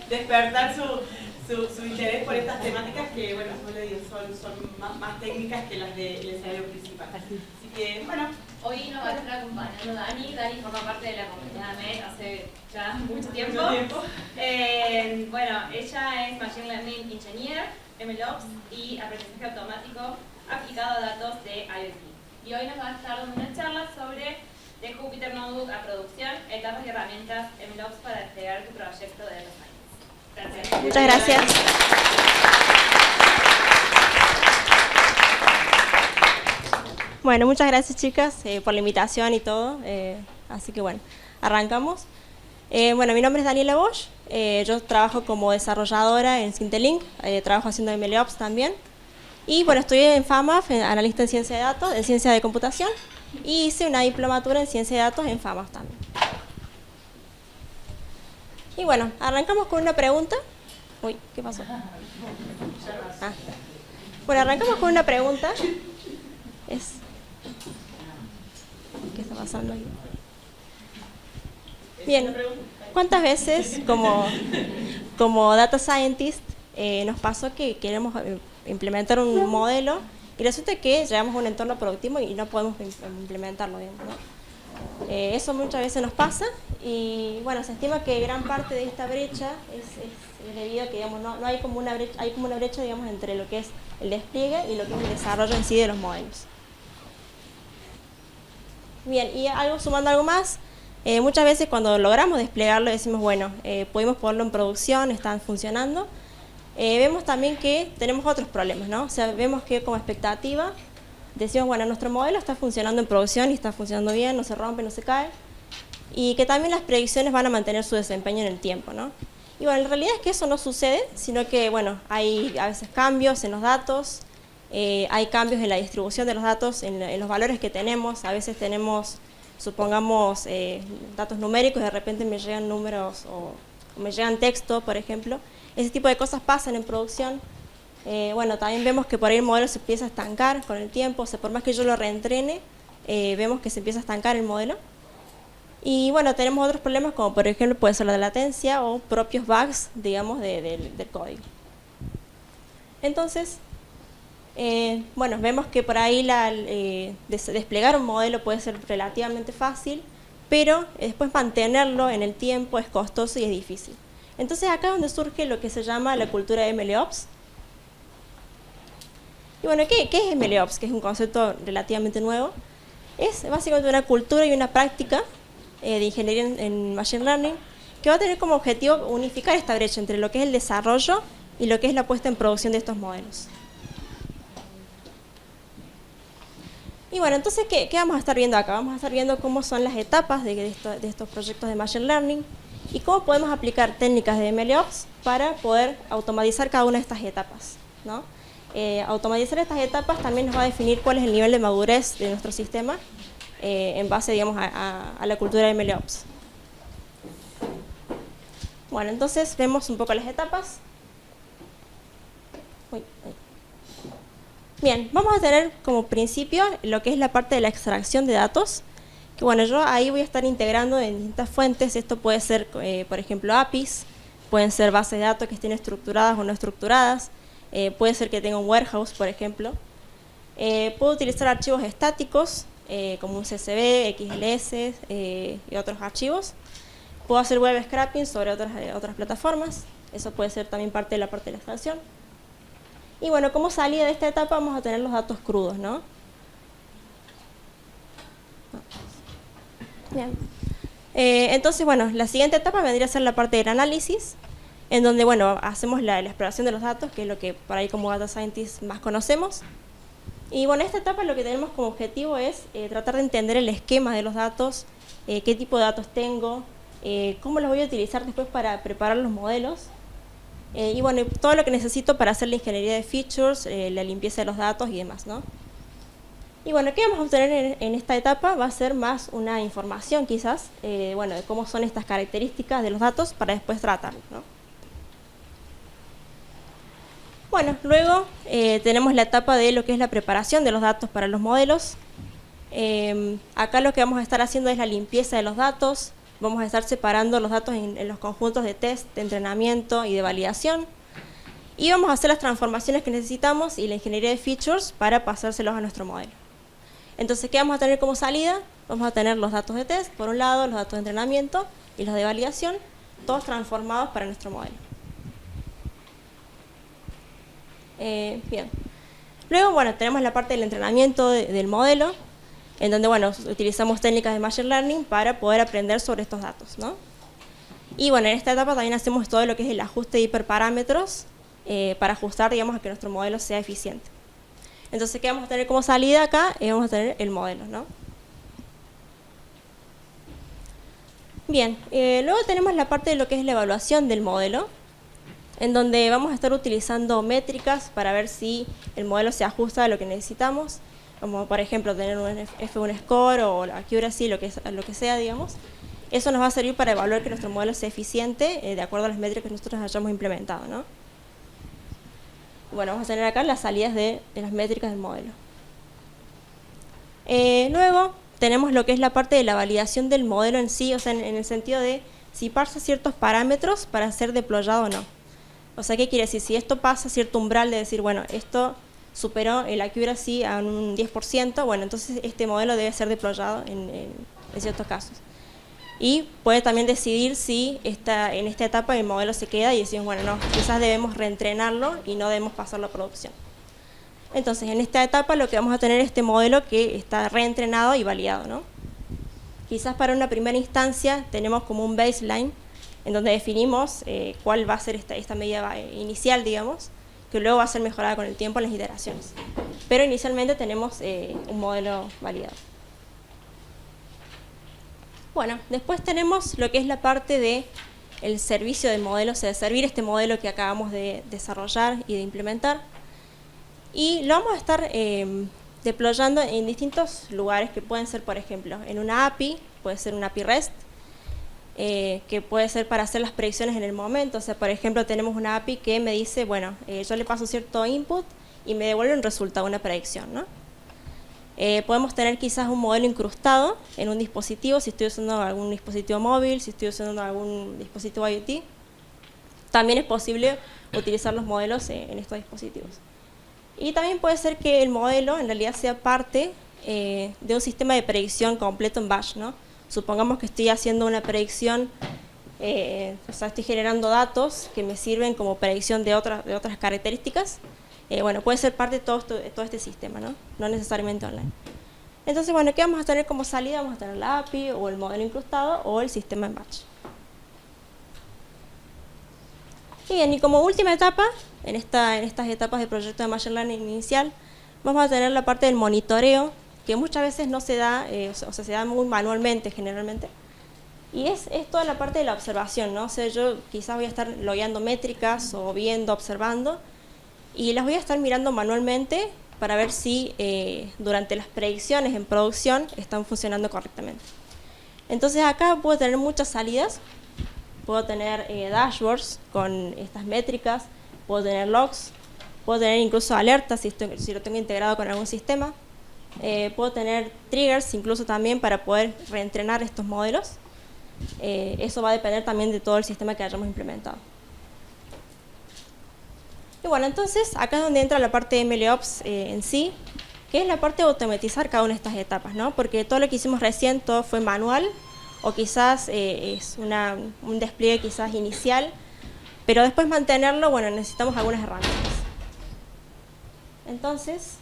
despertar su interés por estas temáticas que, bueno, como le digo, son más técnicas que las del escenario principal. Así que, bueno. Hoy nos va a estar acompañando Dani. Dani forma parte de la comunidad MED hace ya mucho tiempo. Bueno, ella es Machine Learning Engineer, MLOps y aprendizaje automático aplicado a datos de IoT. Y hoy nos va a estar dando una charla sobre de Jupyter Notebook a producción, etapas y herramientas MLOps para desplegar tu proyecto de data science. Gracias. Muchas gracias. Bueno, muchas gracias chicas por la invitación y todo, así que bueno, arrancamos. Bueno, mi nombre es Daniela Bosch, yo trabajo como desarrolladora en Syntelink, trabajo haciendo MLOps también. Y bueno, estudié en FAMAF, analista en ciencia de datos, en ciencia de computación, y hice una diplomatura en ciencia de datos en FAMAF también. Y bueno, arrancamos con una pregunta. Uy, ¿qué pasó? Bueno, arrancamos con una pregunta. ¿Qué está pasando aquí? Bien, ¿cuántas veces como data scientist nos pasó que queremos implementar un modelo y resulta que llegamos a un entorno productivo y no podemos implementarlo bien, ¿no? Eso muchas veces nos pasa y bueno, se estima que gran parte de esta brecha es debido a que digamos, no hay como una brecha, hay como una brecha digamos, entre lo que es el despliegue y lo que es el desarrollo en sí de los modelos. Bien, y sumando algo más, muchas veces cuando logramos desplegarlo decimos, bueno, pudimos ponerlo en producción, están funcionando. Vemos también que tenemos otros problemas, ¿no? O sea, vemos que como expectativa decimos, bueno, nuestro modelo está funcionando en producción y está funcionando bien, no se rompe, no se cae. Y que también las predicciones van a mantener su desempeño en el tiempo, ¿no? Y bueno, en realidad es que eso no sucede, sino que, bueno, hay a veces cambios en los datos, hay cambios en la distribución de los datos, en los valores que tenemos. A veces tenemos, supongamos, datos numéricos y de repente me llegan números o me llegan texto, por ejemplo. Ese tipo de cosas pasan en producción. Bueno, también vemos que por ahí el modelo se empieza a estancar con el tiempo. O sea, por más que yo lo reentrene, vemos que se empieza a estancar el modelo. Y bueno, tenemos otros problemas como por ejemplo puede ser la latencia o propios bugs, digamos, del código. Entonces, bueno, vemos que por ahí desplegar un modelo puede ser relativamente fácil, pero después mantenerlo en el tiempo es costoso y es difícil. Entonces acá es donde surge lo que se llama la cultura de MLOps. Y bueno, ¿qué es MLOps? Que es un concepto relativamente nuevo. Es básicamente una cultura y una práctica de ingeniería en Machine Learning que va a tener como objetivo unificar esta brecha entre lo que es el desarrollo y lo que es la puesta en producción de estos modelos. Y bueno, entonces, ¿qué vamos a estar viendo acá? Vamos a estar viendo cómo son las etapas de estos proyectos de Machine Learning y cómo podemos aplicar técnicas de MLOps para poder automatizar cada una de estas etapas, ¿no? Automatizar estas etapas también nos va a definir cuál es el nivel de madurez de nuestro sistema en base, digamos, a la cultura de MLOps. Bueno, entonces vemos un poco las etapas. Bien, vamos a tener como principio lo que es la parte de la extracción de datos, que bueno, yo ahí voy a estar integrando en distintas fuentes. Esto puede ser, por ejemplo, APIs, pueden ser bases de datos que estén estructuradas o no estructuradas, puede ser que tenga un warehouse, por ejemplo. Puedo utilizar archivos estáticos, como un CSV, XLS y otros archivos. Puedo hacer web scraping sobre otras plataformas, eso puede ser también parte de la extracción. Y bueno, como salida de esta etapa vamos a tener los datos crudos, ¿no? Bien. Entonces, bueno, la siguiente etapa vendría a ser la parte del análisis, en donde, bueno, hacemos la exploración de los datos, que es lo que por ahí como data scientists más conocemos. Y bueno, esta etapa lo que tenemos como objetivo es tratar de entender el esquema de los datos, qué tipo de datos tengo, cómo los voy a utilizar después para preparar los modelos. Y bueno, todo lo que necesito para hacer la ingeniería de features, la limpieza de los datos y demás, ¿no? Y bueno, ¿qué vamos a obtener en esta etapa? Va a ser más una información quizás, bueno, de cómo son estas características de los datos para después tratarlos, ¿no? Bueno, luego tenemos la etapa de lo que es la preparación de los datos para los modelos. Acá lo que vamos a estar haciendo es la limpieza de los datos, vamos a estar separando los datos en los conjuntos de test, de entrenamiento y de validación. Y vamos a hacer las transformaciones que necesitamos y la ingeniería de features para pasárselos a nuestro modelo. Entonces, ¿qué vamos a tener como salida? Vamos a tener los datos de test, por un lado, los datos de entrenamiento y los de validación, todos transformados para nuestro modelo. Bien. Luego, bueno, tenemos la parte del entrenamiento del modelo, en donde, bueno, utilizamos técnicas de Machine Learning para poder aprender sobre estos datos, ¿no? Y, bueno, en esta etapa también hacemos todo lo que es el ajuste de hiperparámetros para ajustar, digamos, a que nuestro modelo sea eficiente. Entonces, ¿qué vamos a tener como salida acá? Vamos a tener el modelo, ¿no? Bien, luego tenemos la parte de lo que es la evaluación del modelo, en donde vamos a estar utilizando métricas para ver si el modelo se ajusta a lo que necesitamos, como por ejemplo tener un F1 score o la accuracy, lo que sea, digamos. Eso nos va a servir para evaluar que nuestro modelo sea eficiente de acuerdo a las métricas que nosotros hayamos implementado, ¿no? Bueno, vamos a tener acá las salidas de las métricas del modelo. Luego tenemos lo que es la parte de la validación del modelo en sí, o sea, en el sentido de si pasa ciertos parámetros para ser deployado o no. O sea, ¿qué quiere decir? Si esto pasa cierto umbral de decir, bueno, esto superó el accuracy a un 10%, bueno, entonces este modelo debe ser deployado en ciertos casos. Y puede también decidir si en esta etapa el modelo se queda y decimos, bueno, no, quizás debemos reentrenarlo y no debemos pasarlo a producción. Entonces, en esta etapa lo que vamos a tener es este modelo que está reentrenado y validado, ¿no? Quizás para una primera instancia tenemos como un baseline en donde definimos cuál va a ser esta medida inicial, digamos, que luego va a ser mejorada con el tiempo en las iteraciones. Pero inicialmente tenemos un modelo validado. Bueno, después tenemos lo que es la parte del servicio del modelo, o sea, de servir este modelo que acabamos de desarrollar y de implementar. Y lo vamos a estar deployando en distintos lugares que pueden ser, por ejemplo, en una API, puede ser una API REST, que puede ser para hacer las predicciones en el momento. O sea, por ejemplo, tenemos una API que me dice, bueno, yo le paso cierto input y me devuelve un resultado, una predicción, ¿no? Podemos tener quizás un modelo incrustado en un dispositivo, si estoy usando algún dispositivo móvil, si estoy usando algún dispositivo IoT. También es posible utilizar los modelos en estos dispositivos. Y también puede ser que el modelo en realidad sea parte de un sistema de predicción completo en batch, ¿no? Supongamos que estoy haciendo una predicción, o sea, estoy generando datos que me sirven como predicción de otras características. Bueno, puede ser parte de todo este sistema, ¿no? No necesariamente online. Entonces, bueno, ¿qué vamos a tener como salida? Vamos a tener la API, o el modelo incrustado, o el sistema en batch. Y bien, y como última etapa, en estas etapas del proyecto de Machine Learning inicial, vamos a tener la parte del monitoreo, que muchas veces no se da, o sea, se da muy manualmente generalmente. Y es toda la parte de la observación, ¿no? O sea, yo quizás voy a estar logueando métricas o viendo, observando, y las voy a estar mirando manualmente para ver si durante las predicciones en producción están funcionando correctamente. Entonces acá puedo tener muchas salidas, puedo tener dashboards con estas métricas, puedo tener logs, puedo tener incluso alertas si lo tengo integrado con algún sistema, puedo tener triggers incluso también para poder reentrenar estos modelos. Eso va a depender también de todo el sistema que hayamos implementado. Y bueno, entonces acá es donde entra la parte de MLOps en sí, que es la parte de automatizar cada una de estas etapas, ¿no? Porque todo lo que hicimos recién, todo fue manual, o quizás es un despliegue quizás inicial, pero después mantenerlo, bueno, necesitamos algunas herramientas. Entonces,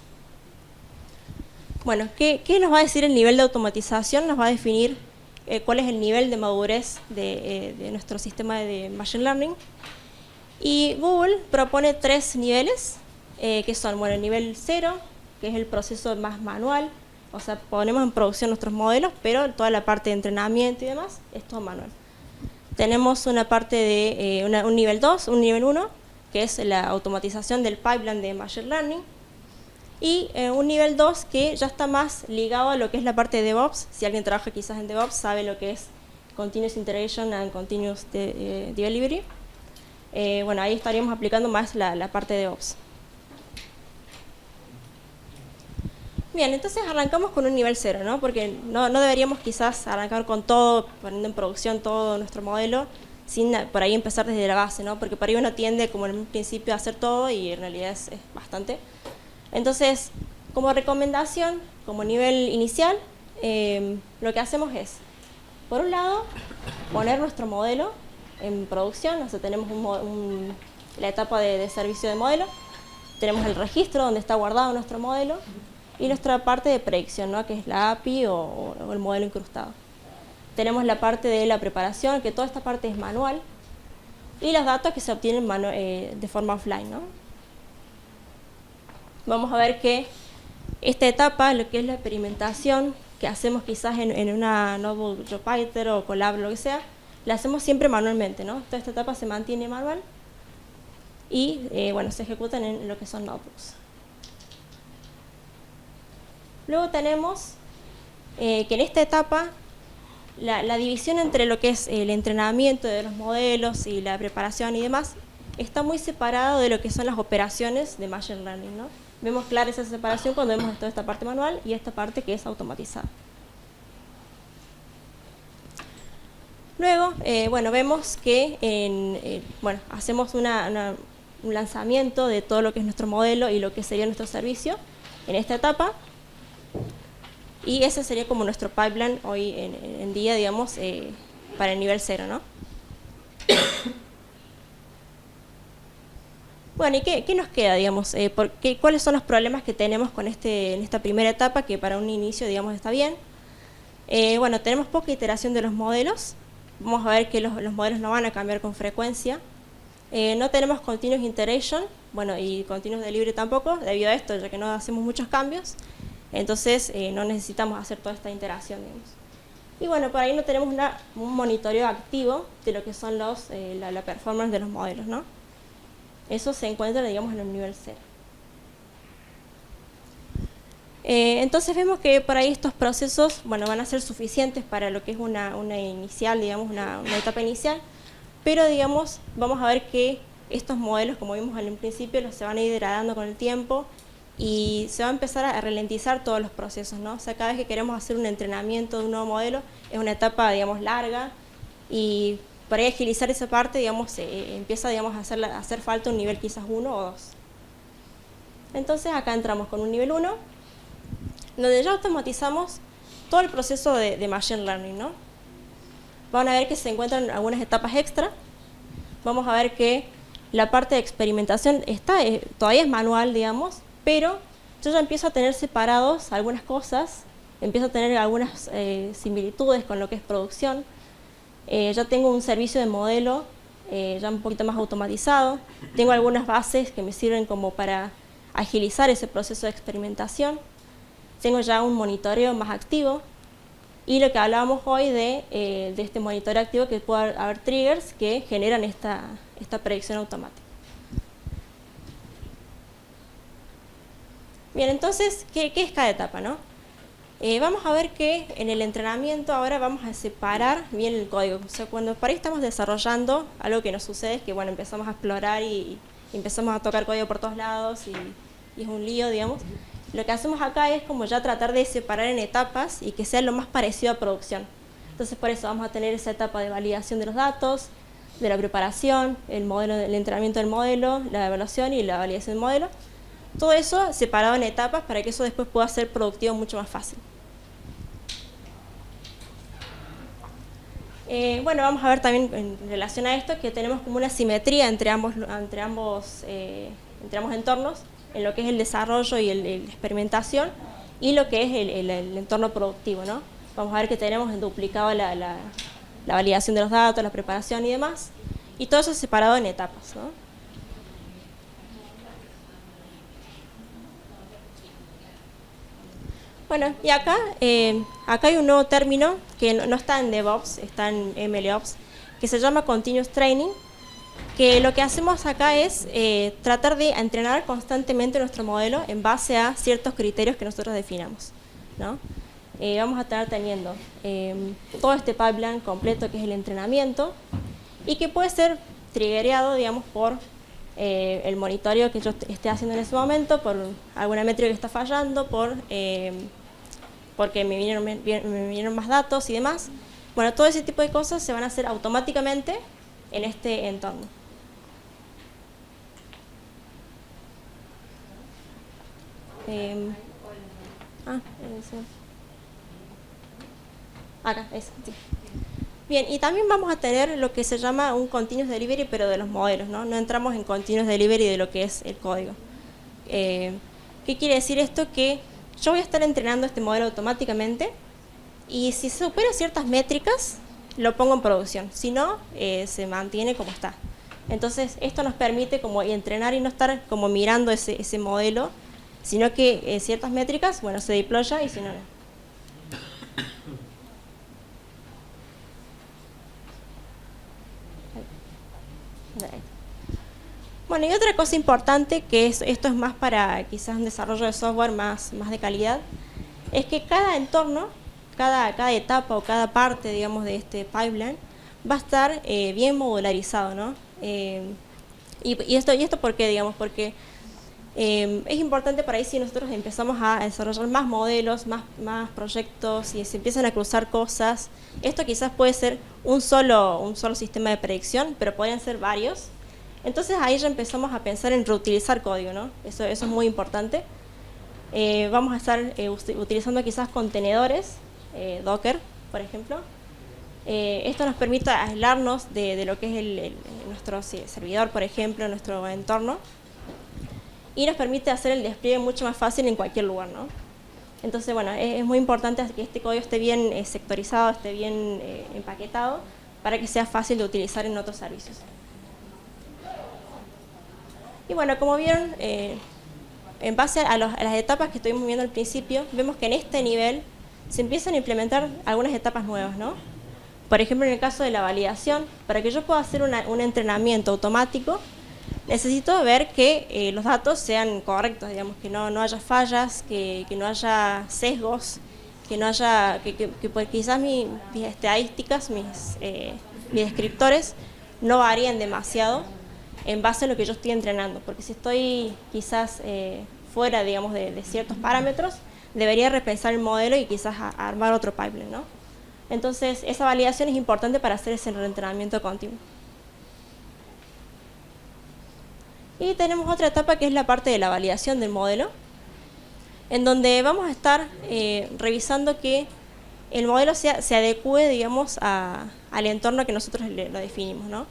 bueno, ¿qué nos va a decir el nivel de automatización? Nos va a definir cuál es el nivel de madurez de nuestro sistema de Machine Learning. Y Google propone 3 niveles, que son, bueno, el nivel 0, que es el proceso más manual, o sea, ponemos en producción nuestros modelos, pero toda la parte de entrenamiento y demás es todo manual. Tenemos una parte de un nivel 2, un nivel 1, que es la automatización del pipeline de Machine Learning, y un nivel 2 que ya está más ligado a lo que es la parte de DevOps. Si alguien trabaja quizás en DevOps sabe lo que es Continuous Integration and Continuous Delivery. Bueno, ahí estaríamos aplicando más la parte de DevOps. Bien, entonces arrancamos con un nivel 0, ¿no? Porque no deberíamos quizás arrancar con todo, poniendo en producción todo nuestro modelo, sin por ahí empezar desde la base, ¿no? Porque por ahí uno tiende como en un principio a hacer todo y en realidad es bastante. Entonces, como recomendación, como nivel inicial, lo que hacemos es, por un lado, poner nuestro modelo en producción, o sea, tenemos la etapa de servicio de modelo, tenemos el registro donde está guardado nuestro modelo y nuestra parte de predicción, ¿no? Que es la API o el modelo incrustado. Tenemos la parte de la preparación, que toda esta parte es manual, y los datos que se obtienen de forma offline, ¿no? Vamos a ver que esta etapa, lo que es la experimentación, que hacemos quizás en una notebook Jupyter o Colab, lo que sea, la hacemos siempre manualmente, ¿no? Toda esta etapa se mantiene manual y bueno, se ejecutan en lo que son notebooks. Luego tenemos que en esta etapa la división entre lo que es el entrenamiento de los modelos y la preparación y demás está muy separado de lo que son las operaciones de Machine Learning, ¿no? Vemos clara esa separación cuando vemos toda esta parte manual y esta parte que es automatizada. Luego, bueno, vemos que bueno, hacemos un lanzamiento de todo lo que es nuestro modelo y lo que sería nuestro servicio en esta etapa. Y ese sería como nuestro pipeline hoy en día, digamos, para el nivel 0, ¿no? Bueno, ¿y qué nos queda, digamos? ¿Cuáles son los problemas que tenemos con en esta primera etapa, que para un inicio, digamos, está bien? Bueno, tenemos poca iteración de los modelos. Vamos a ver que los modelos no van a cambiar con frecuencia. No tenemos continuous iteration, bueno, y continuous delivery tampoco, debido a esto, ya que no hacemos muchos cambios. Entonces, no necesitamos hacer toda esta interacción, digamos. Y bueno, por ahí no tenemos un monitoreo activo de lo que son la performance de los modelos, ¿no? Eso se encuentra, digamos, en el nivel 0. Entonces vemos que por ahí estos procesos, bueno, van a ser suficientes para lo que es una inicial, digamos, una etapa inicial, pero, digamos, vamos a ver que estos modelos, como vimos en el principio, se van a ir degradando con el tiempo y se va a empezar a ralentizar todos los procesos, ¿no? O sea, cada vez que queremos hacer un entrenamiento de un nuevo modelo, es una etapa, digamos, larga, y para agilizar esa parte, digamos, empieza, digamos, a hacer falta un nivel quizás 1 o 2. Entonces acá entramos con un nivel 1, donde ya automatizamos todo el proceso de Machine Learning, ¿no? Van a ver que se encuentran algunas etapas extra. Vamos a ver que la parte de experimentación todavía es manual, digamos, pero yo ya empiezo a tener separados algunas cosas, empiezo a tener algunas similitudes con lo que es producción. Ya tengo un servicio de modelo ya un poquito más automatizado. Tengo algunas bases que me sirven como para agilizar ese proceso de experimentación. Tengo ya un monitoreo más activo. Y lo que hablábamos hoy de este monitoreo activo, que puede haber triggers que generan esta predicción automática. Bien, entonces, ¿qué es cada etapa, no? Vamos a ver que en el entrenamiento ahora vamos a separar bien el código. O sea, cuando por ahí estamos desarrollando, algo que nos sucede es que, bueno, empezamos a explorar y empezamos a tocar código por todos lados y es un lío, digamos. Lo que hacemos acá es como ya tratar de separar en etapas y que sea lo más parecido a producción. Entonces, por eso vamos a tener esa etapa de validación de los datos, de la preparación, el entrenamiento del modelo, la evaluación y la validación del modelo. Todo eso separado en etapas para que eso después pueda ser productivo mucho más fácil. Bueno, vamos a ver también en relación a esto que tenemos como una simetría entre ambos entornos, en lo que es el desarrollo y la experimentación y lo que es el entorno productivo, ¿no? Vamos a ver que tenemos duplicado la validación de los datos, la preparación y demás, y todo eso separado en etapas, ¿no? Bueno, y acá hay un nuevo término que no está en DevOps, está en MLOps, que se llama Continuous Training, que lo que hacemos acá es tratar de entrenar constantemente nuestro modelo en base a ciertos criterios que nosotros definamos, ¿no? Vamos a estar teniendo todo este pipeline completo que es el entrenamiento y que puede ser triggereado, digamos, por el monitoreo que yo esté haciendo en ese momento, por alguna métrica que está fallando, porque me vinieron más datos y demás. Bueno, todo ese tipo de cosas se van a hacer automáticamente en este entorno. Acá, eso, sí. Bien, y también vamos a tener lo que se llama un continuous delivery, pero de los modelos, ¿no? No entramos en continuous delivery de lo que es el código. ¿Qué quiere decir esto? Que yo voy a estar entrenando este modelo automáticamente y si supera ciertas métricas, lo pongo en producción. Si no, se mantiene como está. Entonces, esto nos permite como entrenar y no estar como mirando ese modelo, sino que ciertas métricas, bueno, se deploya y si no, no. Bueno, y otra cosa importante, que esto es más para quizás un desarrollo de software más de calidad, es que cada entorno, cada etapa o cada parte, digamos, de este pipeline va a estar bien modularizado, ¿no? Y esto ¿por qué? Digamos, porque es importante por ahí si nosotros empezamos a desarrollar más modelos, más proyectos y se empiezan a cruzar cosas. Esto quizás puede ser un solo sistema de predicción, pero podrían ser varios. Entonces ahí ya empezamos a pensar en reutilizar código, ¿no? Eso es muy importante. Vamos a estar utilizando quizás contenedores, Docker, por ejemplo. Esto nos permite aislarnos de lo que es nuestro servidor, por ejemplo, nuestro entorno. Y nos permite hacer el despliegue mucho más fácil en cualquier lugar, ¿no? Entonces, bueno, es muy importante que este código esté bien sectorizado, esté bien empaquetado, para que sea fácil de utilizar en otros servicios. Y bueno, como vieron, en base a las etapas que estuvimos viendo al principio, vemos que en este nivel se empiezan a implementar algunas etapas nuevas, ¿no? Por ejemplo, en el caso de la validación, para que yo pueda hacer un entrenamiento automático, necesito ver que los datos sean correctos, digamos, que no haya fallas, que no haya sesgos, que no haya, pues, quizás mis estadísticas, mis descriptores no varíen demasiado en base a lo que yo estoy entrenando, porque si estoy quizás fuera, digamos, de ciertos parámetros, debería repensar el modelo y quizás armar otro pipeline, ¿no? Entonces, esa validación es importante para hacer ese reentrenamiento continuo. Y tenemos otra etapa que es la parte de la validación del modelo, en donde vamos a estar revisando que el modelo se adecue, digamos, al entorno que nosotros lo definimos, ¿no?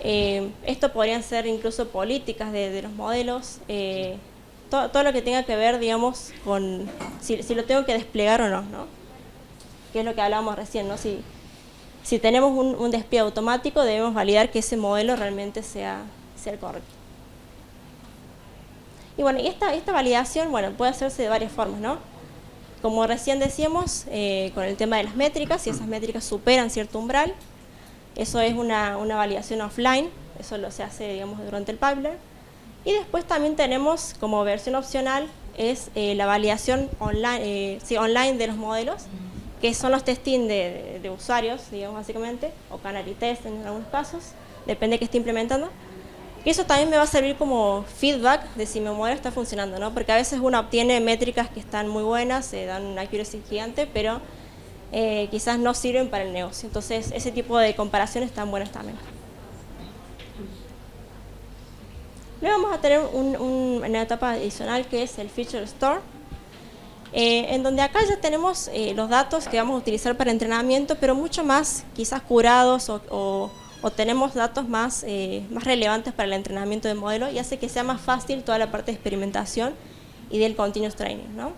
Esto podrían ser incluso políticas de los modelos, todo lo que tenga que ver, digamos, con si lo tengo que desplegar o no, ¿no? Que es lo que hablábamos recién, ¿no? Si tenemos un despliegue automático, debemos validar que ese modelo realmente sea el correcto. Y bueno, y esta validación, bueno, puede hacerse de varias formas, ¿no? Como recién decíamos, con el tema de las métricas, si esas métricas superan cierto umbral, eso es una validación offline, eso se hace, digamos, durante el pipeline. Y después también tenemos como versión opcional es la validación online, online de los modelos, que son los testing de usuarios, digamos, básicamente, o canary test en algunos casos, depende de qué esté implementando. Y eso también me va a servir como feedback de si mi modelo está funcionando, ¿no? Porque a veces uno obtiene métricas que están muy buenas, se dan una accuracy gigante, pero quizás no sirven para el negocio. Entonces, ese tipo de comparaciones están buenas también. Luego vamos a tener una etapa adicional que es el Feature Store, en donde acá ya tenemos los datos que vamos a utilizar para entrenamiento, pero mucho más quizás curados o tenemos datos más relevantes para el entrenamiento del modelo y hace que sea más fácil toda la parte de experimentación y del continuous training, ¿no?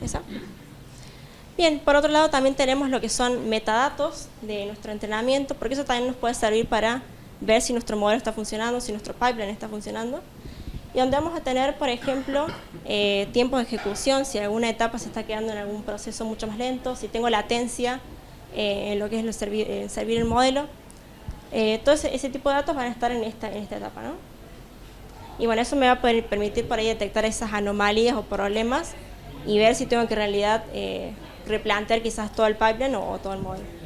¿Esa? Bien, por otro lado también tenemos lo que son metadatos de nuestro entrenamiento, porque eso también nos puede servir para ver si nuestro modelo está funcionando, si nuestro pipeline está funcionando. Y donde vamos a tener, por ejemplo, tiempos de ejecución, si alguna etapa se está quedando en algún proceso mucho más lento, si tengo latencia en lo que es servir el modelo. Todo ese tipo de datos van a estar en esta etapa, ¿no? Y bueno, eso me va a poder permitir por ahí detectar esas anomalías o problemas y ver si tengo que en realidad replantear quizás todo el pipeline o todo el módulo.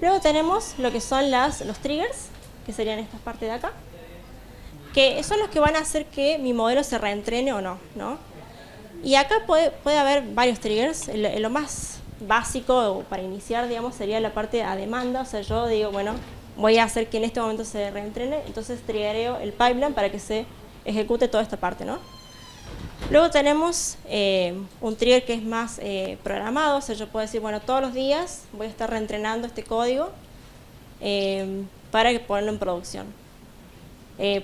Luego tenemos lo que son los triggers, que serían estas partes de acá, que son los que van a hacer que mi modelo se reentrene o no, ¿no? Y acá puede haber varios triggers. Lo más básico para iniciar, digamos, sería la parte a demanda. O sea, yo digo, bueno, voy a hacer que en este momento se reentrene, entonces triggereo el pipeline para que se ejecute toda esta parte, ¿no? Luego tenemos un trigger que es más programado. O sea, yo puedo decir, bueno, todos los días voy a estar reentrenando este código para ponerlo en producción.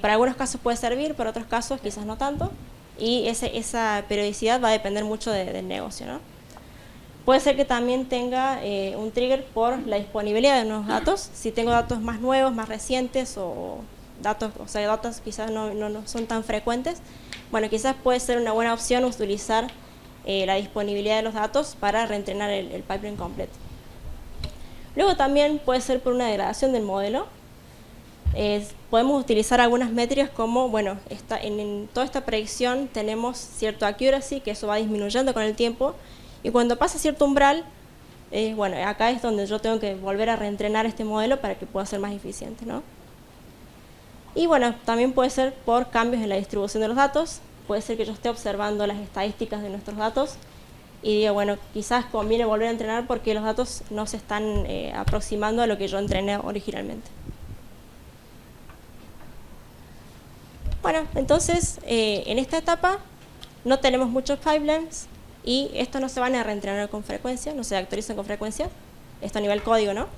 Para algunos casos puede servir, para otros casos quizás no tanto. Y esa periodicidad va a depender mucho del negocio, ¿no? Puede ser que también tenga un trigger por la disponibilidad de nuevos datos. Si tengo datos más nuevos, más recientes o datos quizás no son tan frecuentes, bueno, quizás puede ser una buena opción utilizar la disponibilidad de los datos para reentrenar el pipeline completo. Luego también puede ser por una degradación del modelo. Podemos utilizar algunas métricas como, bueno, en toda esta predicción tenemos cierto accuracy, que eso va disminuyendo con el tiempo, y cuando pasa cierto umbral, bueno, acá es donde yo tengo que volver a reentrenar este modelo para que pueda ser más eficiente, ¿no? Y bueno, también puede ser por cambios en la distribución de los datos. Puede ser que yo esté observando las estadísticas de nuestros datos y diga, bueno, quizás conviene volver a entrenar porque los datos no se están aproximando a lo que yo entrené originalmente. Bueno, entonces en esta etapa no tenemos muchos pipelines y estos no se van a reentrenar con frecuencia, no se actualizan con frecuencia, esto a nivel código, ¿no?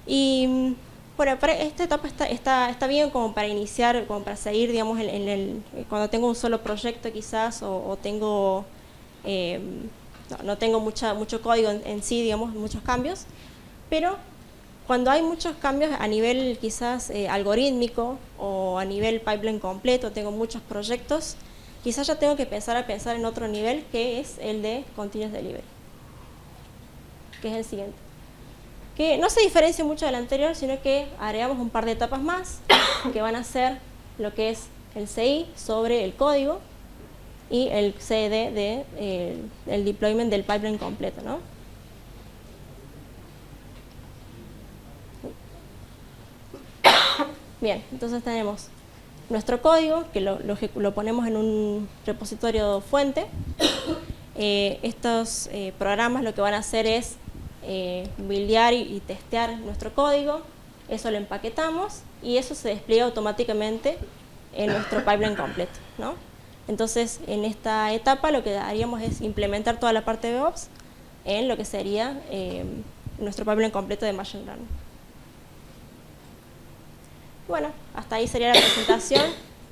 Y bueno, para esta etapa está bien como para iniciar, como para seguir, digamos, cuando tengo un solo proyecto quizás o tengo, no tengo mucho código en sí, digamos, muchos cambios, pero cuando hay muchos cambios a nivel quizás algorítmico o a nivel pipeline completo, tengo muchos proyectos, quizás ya tengo que empezar a pensar en otro nivel que es el de Continuous Delivery, que es el siguiente. Que no se diferencia mucho del anterior, sino que agregamos un par de etapas más que van a ser lo que es el CI sobre el código y el CD el deployment del pipeline completo, ¿no? Bien, entonces tenemos nuestro código, que lo ponemos en un repositorio fuente. Estos programas lo que van a hacer es buildear y testear nuestro código, eso lo empaquetamos y eso se despliega automáticamente en nuestro pipeline completo, ¿no? Entonces, en esta etapa lo que haríamos es implementar toda la parte de DevOps en lo que sería nuestro pipeline completo de Machine Learning. Bueno, hasta ahí sería la presentación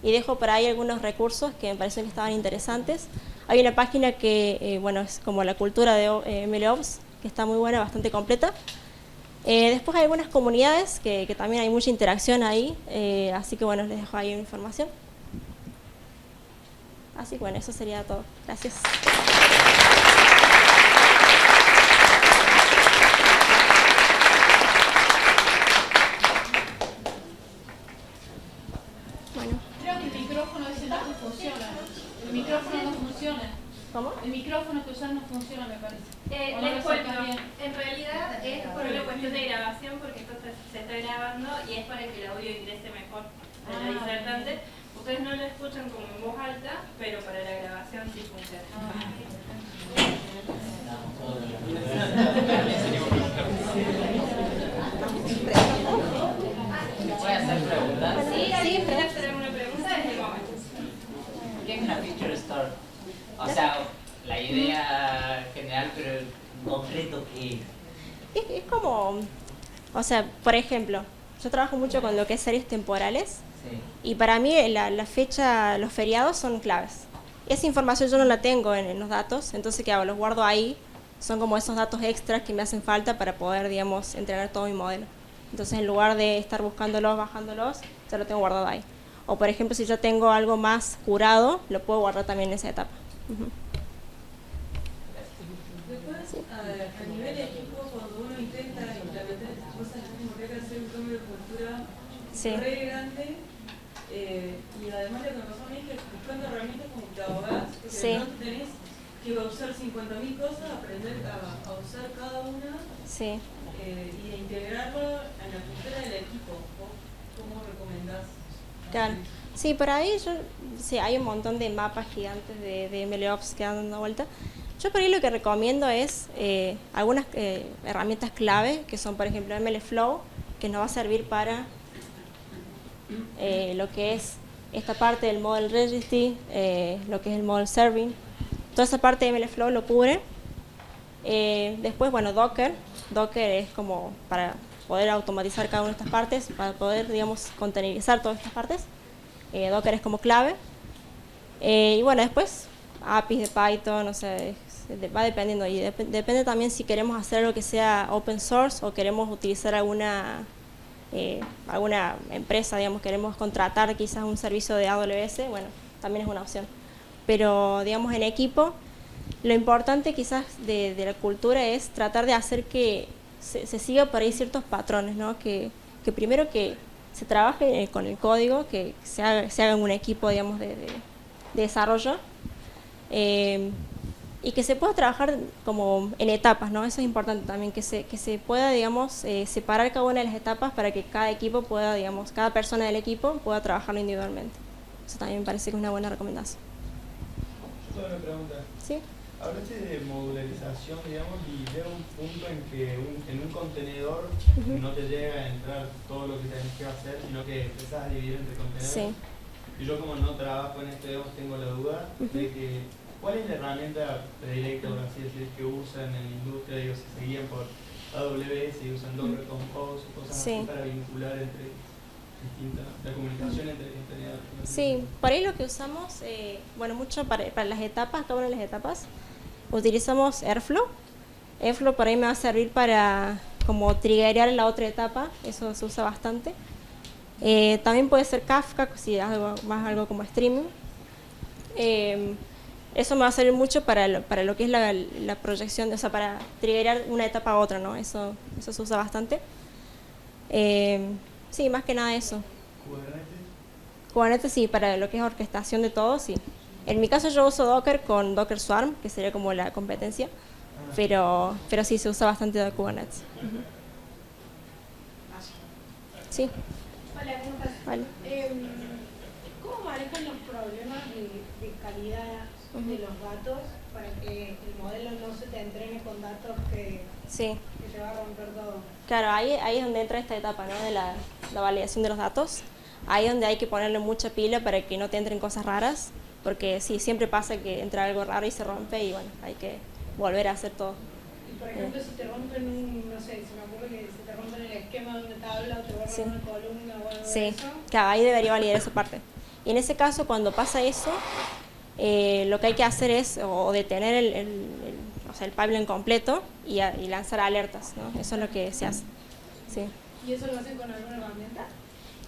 y dejo por ahí algunos recursos que me parecen que estaban interesantes. Hay una página que, bueno, es como la cultura de MLOps, que está muy buena, bastante completa. Después hay algunas comunidades que también hay mucha interacción ahí, así que bueno, les dejo ahí información. Así que bueno, eso sería todo. Gracias. Bueno. Creo que el micrófono ese no funciona. El micrófono no funciona. ¿Cómo? El micrófono que usas no funciona, me parece. Les cuento, en realidad es por una cuestión de grabación, porque esto se está grabando y es para que el audio ingrese mejor de la disertante. Ustedes no lo escuchan como en voz alta, pero para la grabación sí funciona. ¿Puedo hacer preguntas? Sí, ¿alguien quiere hacer alguna pregunta desde el momento? ¿Qué es una feature store? O sea, la idea general, pero en concreto, ¿qué es? Es como, o sea, por ejemplo, yo trabajo mucho con lo que es series temporales. Sí. Y para mí la fecha, los feriados son claves. Esa información yo no la tengo en los datos, entonces ¿qué hago? Los guardo ahí, son como esos datos extras que me hacen falta para poder, digamos, entrenar todo mi modelo. Entonces en lugar de estar buscándolos, bajándolos, ya lo tengo guardado ahí. O por ejemplo, si yo tengo algo más curado, lo puedo guardar también en esa etapa. Después, a nivel de equipo, cuando uno intenta implementar estas cosas, es como que hay que hacer un cambio de cultura Sí. re grande Y además lo que me pasó a mí es que buscando herramientas como te ahogás, porque Sí. no tenés que usar 50.000 cosas, aprender a usar cada una Sí. y a integrarlo en la cultura del equipo. ¿Vos cómo recomendás? Claro. Sí, por ahí sí, hay un montón de mapas gigantes de MLOps que dan dando vuelta. Yo por ahí lo que recomiendo es algunas herramientas clave, que son por ejemplo MLflow, que nos va a servir para lo que es esta parte del model registry, lo que es el model serving. Toda esa parte de MLflow lo cubre. Después, bueno, Docker es como para poder automatizar cada una de estas partes, para poder, digamos, containerizar todas estas partes. Docker es como clave. Y bueno, después APIs de Python, o sea, va dependiendo. Y depende también si queremos hacer algo que sea open source o queremos utilizar alguna empresa, digamos, queremos contratar quizás un servicio de AWS, bueno, también es una opción. Pero, digamos, en equipo, lo importante quizás de la cultura es tratar de hacer que se siga por ahí ciertos patrones, ¿no? Que primero que se trabaje con el código, que se haga en un equipo, digamos, de desarrollo, y que se pueda trabajar como en etapas, ¿no? Eso es importante también, que se pueda, digamos, separar cada una de las etapas para que cada equipo pueda, digamos, cada persona del equipo pueda trabajarlo individualmente. Eso también me parece que es una buena recomendación. Yo tengo una pregunta. ¿Sí? Hablaste de modularización, digamos, y llega un punto en que en un contenedor no te llega a entrar todo lo que tenés que hacer, sino que empezás a dividir entre contenedores. Sí. Y yo como no trabajo en esto, digamos, tengo la duda de que ¿cuál es la herramienta predilecta, por así decir, que usan en la industria? Digo, si se guían por AWS y usan Docker Compose o cosas así para vincular entre la comunicación entre contenedores. Sí, por ahí lo que usamos, bueno, mucho para las etapas, cada una de las etapas, utilizamos Airflow. Airflow por ahí me va a servir para como triggerear la otra etapa, eso se usa bastante. También puede ser Kafka, si es algo como streaming. Eso me va a servir mucho para lo que es la proyección, o sea, para triggerear una etapa a otra, ¿no? Eso se usa bastante. Sí, más que nada eso. Kubernetes sí, para lo que es orquestación de todo, sí. En mi caso yo uso Docker con Docker Swarm, que sería como la competencia, pero sí se usa bastante de Kubernetes. Sí. Hola, ¿cómo estás? Vale. ¿Cómo manejan los problemas de calidad de los datos para que el modelo no se te entrene con datos que te va a romper todo? Claro, ahí es donde entra esta etapa, ¿no? De la validación de los datos. Ahí es donde hay que ponerle mucha pila para que no te entren cosas raras, porque sí, siempre pasa que entra algo raro y se rompe y bueno, hay que volver a hacer todo. Y por ejemplo, si te rompen no sé, se me ocurre que se te rompen el esquema de una tabla o te borran una columna o algo de eso. Claro, ahí debería validar esa parte. Y en ese caso, cuando pasa eso, lo que hay que hacer es o detener el pipeline completo y lanzar alertas, ¿no? Eso es lo que se hace. Sí. ¿Y eso lo hacen con alguna herramienta?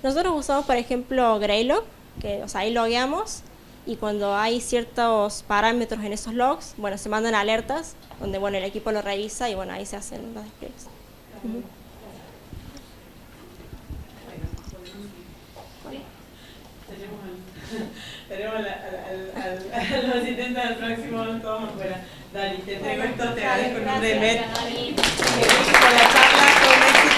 Nosotros usamos, por ejemplo, Graylog, que, o sea, ahí logueamos y cuando hay ciertos parámetros en esos logs, bueno, se mandan alertas donde, bueno, el equipo lo revisa y, bueno, ahí se hacen los despliegues. Tenemos a los asistentes del próximo, todos afuera. Dani, te entrego esto, te agradezco en nombre de Met. Por la charla, con éxito.